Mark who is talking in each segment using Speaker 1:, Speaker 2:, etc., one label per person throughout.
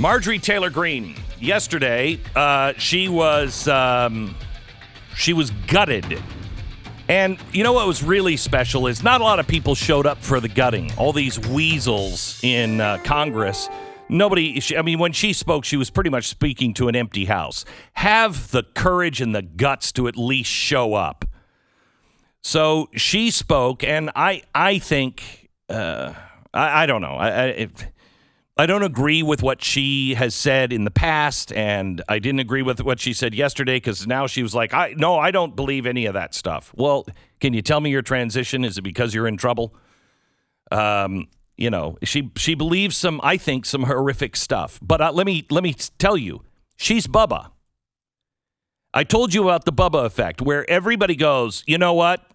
Speaker 1: Marjorie Taylor Greene. Yesterday, she was gutted. And you know what was really special is not a lot of people showed up for the gutting. All these weasels in Congress. When she spoke, she was pretty much speaking to an empty house. Have the courage and the guts to at least show up. So she spoke, and I think, I don't know. I don't agree with what she has said in the past, and I didn't agree with what she said yesterday because now she was like, I don't believe any of that stuff. Well, can you tell me your transition? Is it because you're in trouble? She believes some horrific stuff. But let me tell you, she's Bubba. I told you about the Bubba Effect, where everybody goes, you know what?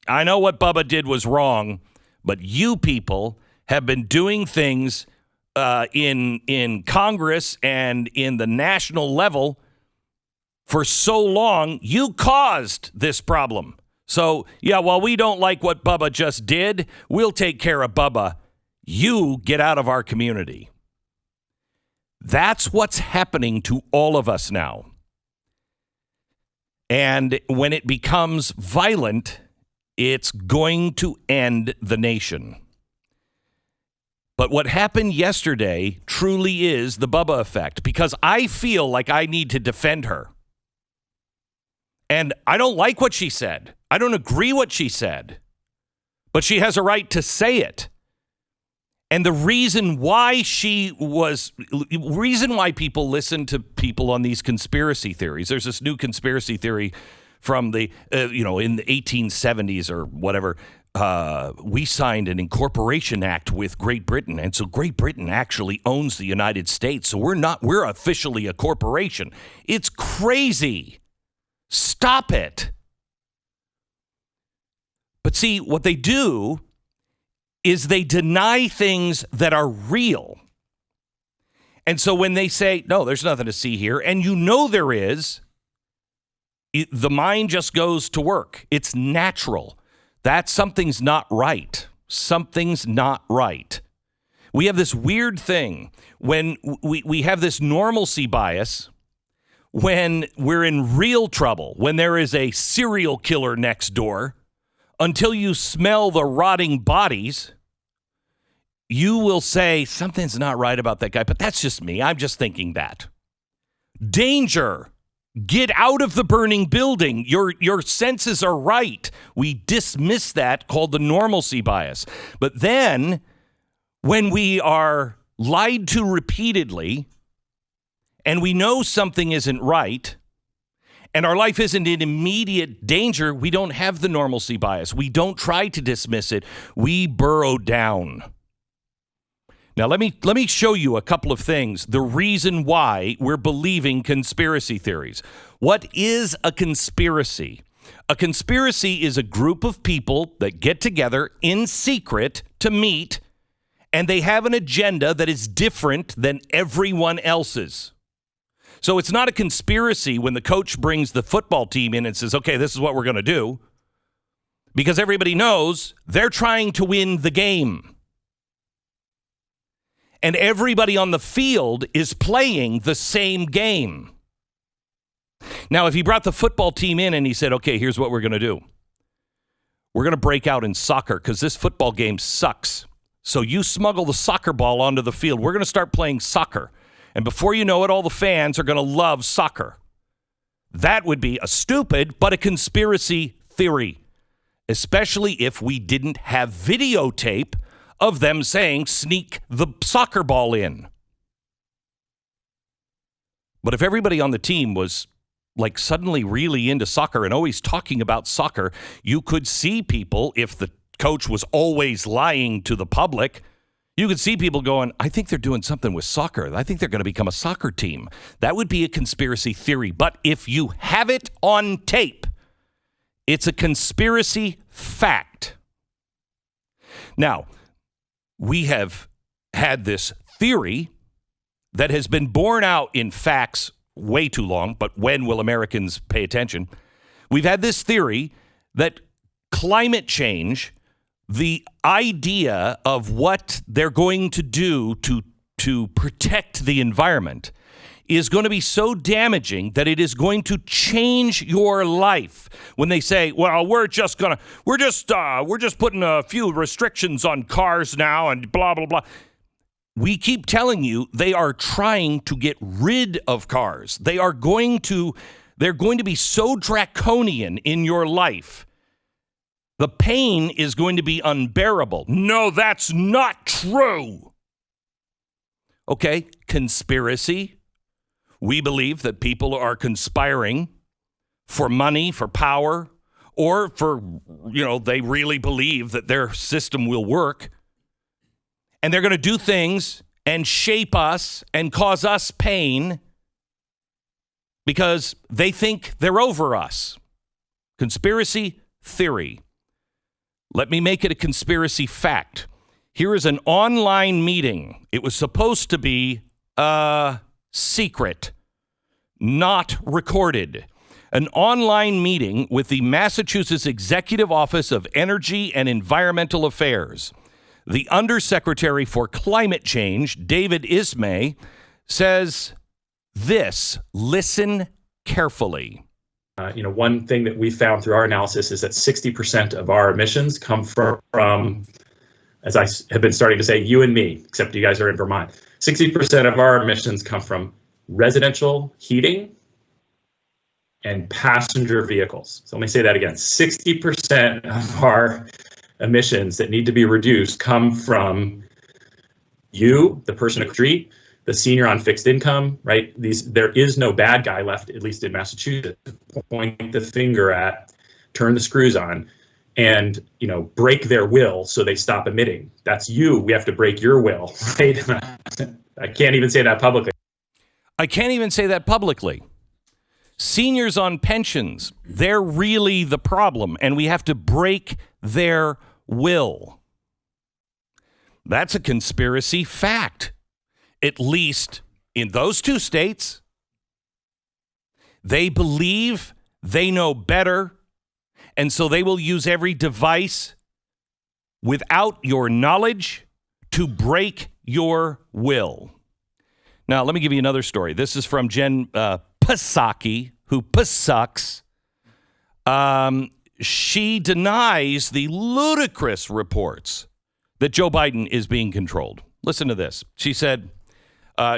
Speaker 1: I know what Bubba did was wrong, but you people have been doing things in Congress and in the national level for so long, you caused this problem. So, yeah, while we don't like what Bubba just did, we'll take care of Bubba. You get out of our community. That's what's happening to all of us now. And when it becomes violent, it's going to end the nation. But what happened yesterday truly is the Bubba Effect, because I feel like I need to defend her. And I don't like what she said. I don't agree what she said. But she has a right to say it. And the reason why people listen to people on these conspiracy theories, there's this new conspiracy theory from in the 1870s or whatever. We signed an incorporation act with Great Britain. And so Great Britain actually owns the United States. So we're officially a corporation. It's crazy. Stop it. But see, what they do is they deny things that are real. And so when they say, no, there's nothing to see here, and you know there is, the mind just goes to work. It's natural. That something's not right. Something's not right. We have this weird thing when we have this normalcy bias when we're in real trouble, when there is a serial killer next door, until you smell the rotting bodies, you will say something's not right about that guy. But that's just me. I'm just thinking that. Danger. Get out of the burning building. Your senses are right. We dismiss that, called the normalcy bias. But then when we are lied to repeatedly and we know something isn't right and our life isn't in immediate danger, we don't have the normalcy bias. We don't try to dismiss it. We burrow down. Now, let me show you a couple of things, the reason why we're believing conspiracy theories. What is a conspiracy? A conspiracy is a group of people that get together in secret to meet, and they have an agenda that is different than everyone else's. So it's not a conspiracy when the coach brings the football team in and says, okay, this is what we're going to do, because everybody knows they're trying to win the game. And everybody on the field is playing the same game. Now, if he brought the football team in and he said, okay, here's what we're going to do. We're going to break out in soccer because this football game sucks. So you smuggle the soccer ball onto the field. We're going to start playing soccer. And before you know it, all the fans are going to love soccer. That would be a stupid but a conspiracy theory, especially if we didn't have videotape of them saying, sneak the soccer ball in. But if everybody on the team was like suddenly really into soccer and always talking about soccer, you could see people, if the coach was always lying to the public, you could see people going, I think they're doing something with soccer. I think they're going to become a soccer team. That would be a conspiracy theory. But if you have it on tape, it's a conspiracy fact. Now, we have had this theory that has been borne out in facts way too long, but when will Americans pay attention? We've had this theory that climate change, the idea of what they're going to do to to protect the environment is going to be so damaging that it is going to change your life. When they say, well, we're just putting a few restrictions on cars now and blah, blah, blah. We keep telling you they are trying to get rid of cars. They're going to be so draconian in your life. The pain is going to be unbearable. No, that's not true. Okay, conspiracy. We believe that people are conspiring for money, for power, or for, they really believe that their system will work. And they're going to do things and shape us and cause us pain because they think they're over us. Conspiracy theory. Let me make it a conspiracy fact. Here is an online meeting. It was supposed to be secret, not recorded. An online meeting with the Massachusetts Executive Office of Energy and Environmental Affairs. The Undersecretary for Climate Change, David Ismay, says this. Listen carefully.
Speaker 2: One thing that we found through our analysis is that 60% of our emissions come from, as I have been starting to say, you and me, except you guys are in Vermont. 60% of our emissions come from residential heating and passenger vehicles. So let me say that again. 60% of our emissions that need to be reduced come from you, the person across the street, the senior on fixed income, right? There is no bad guy left, at least in Massachusetts, to point the finger at, turn the screws on, and break their will so they stop emitting. That's you. We have to break your will, right? I can't even say that publicly. Seniors on pensions, they're really the problem, and we have to break their will. That's a conspiracy fact. At least in those two states, they believe they know better, and so they will use every device without your knowledge to break your will. Now, let me give you another story. This is from Jen Psaki, who Psucks. She denies the ludicrous reports that Joe Biden is being controlled. Listen to this. She said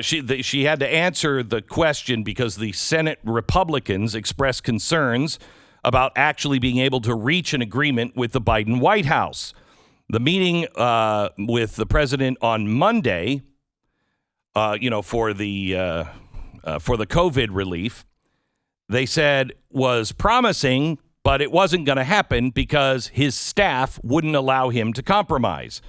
Speaker 2: she had to answer the question because the Senate Republicans expressed concerns about actually being able to reach an agreement with the Biden White House. The meeting with the president on Monday, for the COVID relief, they said was promising, but it wasn't going to happen because his staff wouldn't allow him to compromise.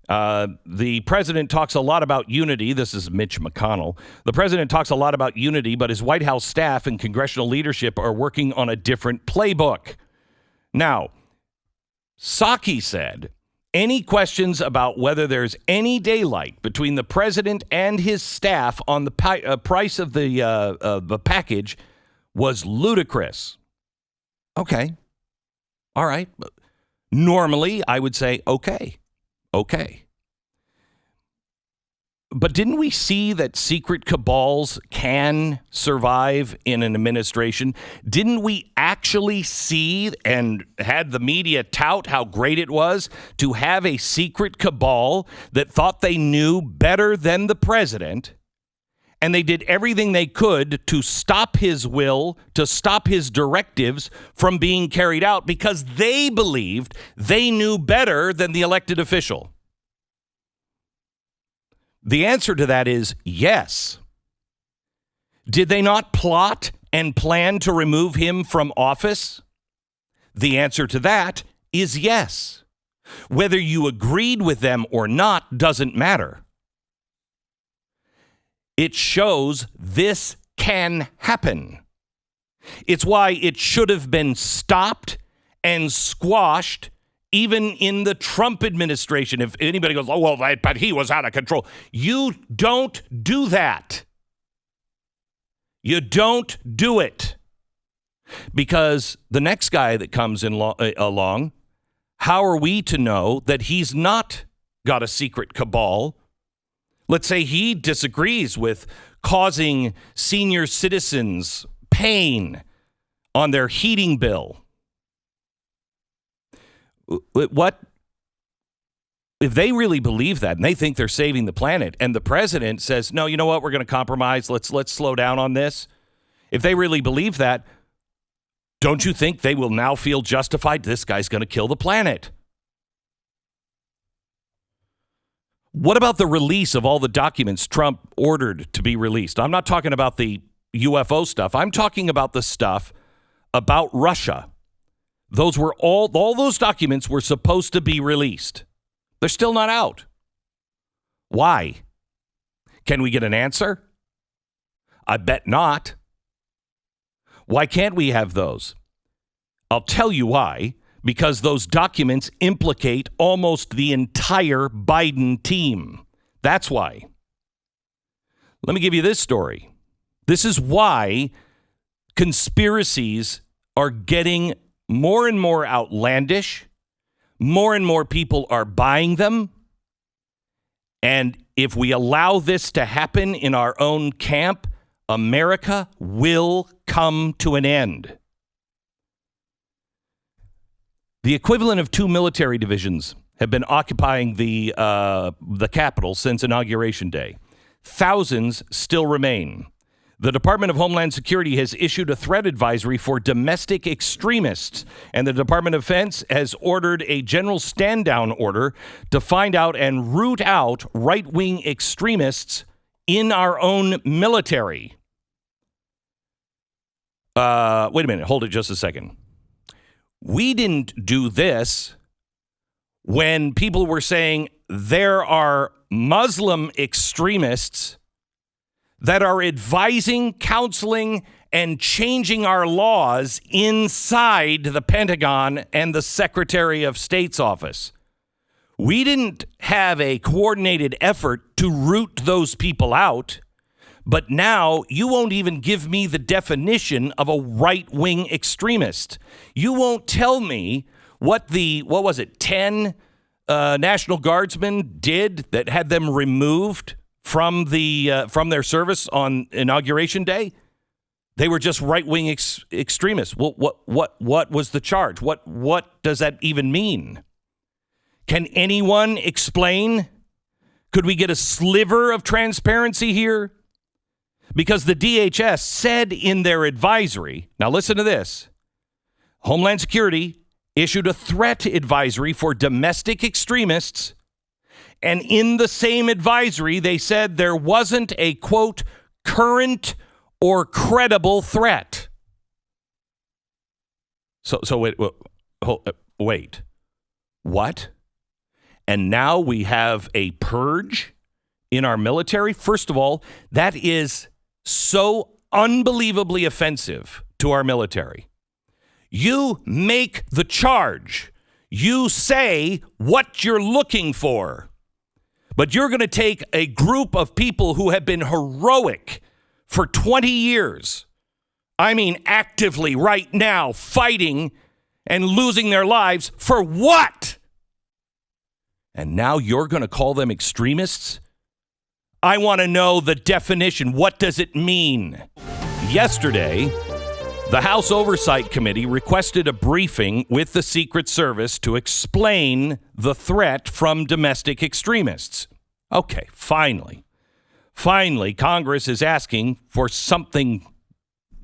Speaker 2: The president talks a lot about unity. This is Mitch McConnell. The president talks a lot about unity, but his White House staff and congressional leadership are working on a different playbook. Now, Psaki said, any questions about whether there's any daylight between the president and his staff on the price of the package was ludicrous. Okay. All right. Normally, I would say, okay. But didn't we see that secret cabals can survive in an administration? Didn't we actually see and had the media tout how great it was to have a secret cabal that thought they knew better than the president? And they did everything they could to stop his will, to stop his directives from being carried out because they believed they knew better than the elected official. The answer to that is yes. Did they not plot and plan to remove him from office? The answer to that is yes. Whether you agreed with them or not doesn't matter. It shows this can happen. It's why it should have been stopped and squashed even in the Trump administration. If anybody goes, oh, well, but he was out of control. You don't do that. You don't do it. Because the next guy that comes along, how are we to know that he's not got a secret cabal
Speaker 1: Let's say he disagrees with causing senior citizens pain on their heating bill. What? If they really believe that and they think they're saving the planet and the president says, no, you know what, we're going to compromise. Let's slow down on this. If they really believe that, don't you think they will now feel justified? This guy's going to kill the planet. What about the release of all the documents Trump ordered to be released? I'm not talking about the UFO stuff. I'm talking about the stuff about Russia. Those were all those documents were supposed to be released. They're still not out. Why? Can we get an answer? I bet not. Why can't we have those? I'll tell you why. Because those documents implicate almost the entire Biden team. That's why. Let me give you this story. This is why conspiracies are getting more and more outlandish. More and more people are buying them. And if we allow this to happen in our own camp, America will come to an end. The equivalent of 2 military divisions have been occupying the Capitol since Inauguration Day. Thousands still remain. The Department of Homeland Security has issued a threat advisory for domestic extremists, and the Department of Defense has ordered a general stand-down order to find out and root out right-wing extremists in our own military. Wait a minute. Hold it just a second. We didn't do this when people were saying there are Muslim extremists that are advising, counseling, and changing our laws inside the Pentagon and the Secretary of State's office. We didn't have a coordinated effort to root those people out, but now you won't even give me the definition of a right-wing extremist. You won't tell me what 10 National Guardsmen did that had them removed from their service on Inauguration Day. They were just right-wing extremists. Well, what was the charge? What does that even mean? Can anyone explain? Could we get a sliver of transparency here? Because the DHS said in their advisory, now listen to this, Homeland Security issued a threat advisory for domestic extremists. And in the same advisory, they said there wasn't a, quote, current or credible threat. So wait. What? And now we have a purge in our military? First of all, that is so unbelievably offensive to our military. You make the charge. You say what you're looking for. But you're going to take a group of people who have been heroic for 20 years. I mean, actively right now fighting and losing their lives for what? And now you're going to call them extremists? I want to know the definition. What does it mean? Yesterday, the House Oversight Committee requested a briefing with the Secret Service to explain the threat from domestic extremists. Okay, finally, Congress is asking for something,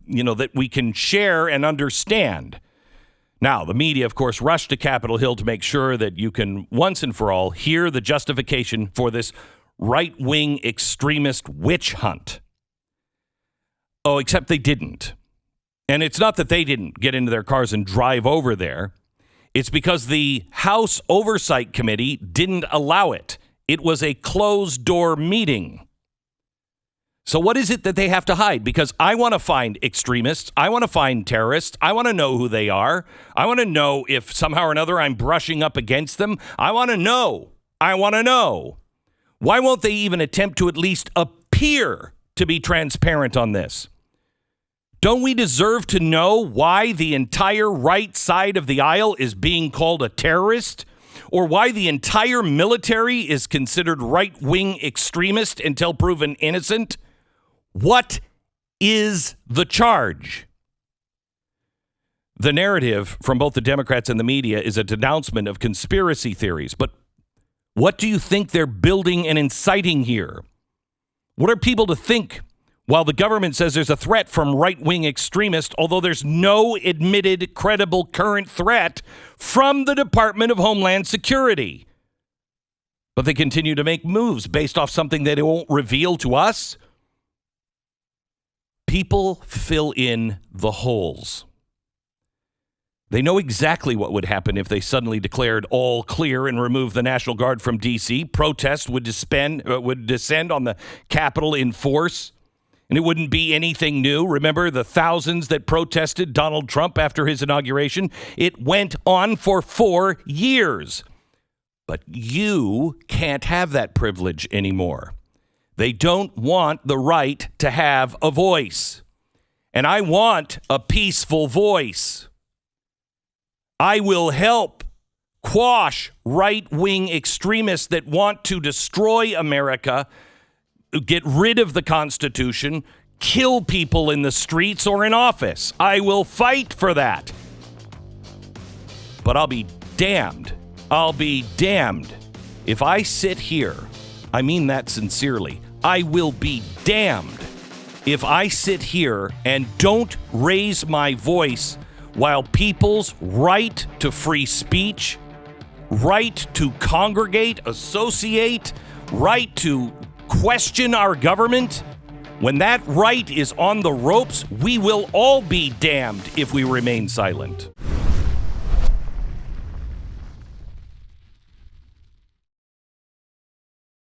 Speaker 1: that we can share and understand. Now, the media, of course, rushed to Capitol Hill to make sure that you can once and for all hear the justification for this right-wing extremist witch hunt. Oh, except they didn't. And it's not that they didn't get into their cars and drive over there. It's because the House Oversight Committee didn't allow it. It was a closed-door meeting. So what is it that they have to hide? Because I want to find extremists. I want to find terrorists. I want to know who they are. I want to know if somehow or another I'm brushing up against them. I want to know. Why won't they even attempt to at least appear to be transparent on this? Don't we deserve to know why the entire right side of the aisle is being called a terrorist? or why the entire military is considered right-wing extremist until proven innocent? What is the charge? The narrative from both the Democrats and the media is a denouncement of conspiracy theories. But what do you think they're building and inciting here? What are people to think while the government says there's a threat from right-wing extremists, although there's no admitted credible current threat from the Department of Homeland Security? But they continue to make moves based off something that they won't reveal to us. People fill in the holes. They know exactly what would happen if they suddenly declared all clear and removed the National Guard from D.C. Protests would descend on the Capitol in force, and it wouldn't be anything new. Remember the thousands that protested Donald Trump after his inauguration? It went on for 4 years. But you can't have that privilege anymore. They don't want the right to have a voice. And I want a peaceful voice. I will help quash right-wing extremists that want to destroy America, get rid of the Constitution, kill people in the streets or in office. I will fight for that. But I'll be damned if I sit here, I mean that sincerely, I will be damned if I sit here and don't raise my voice while people's right to free speech, right to congregate, associate, right to question our government, when that right is on the ropes, we will all be damned if we remain silent.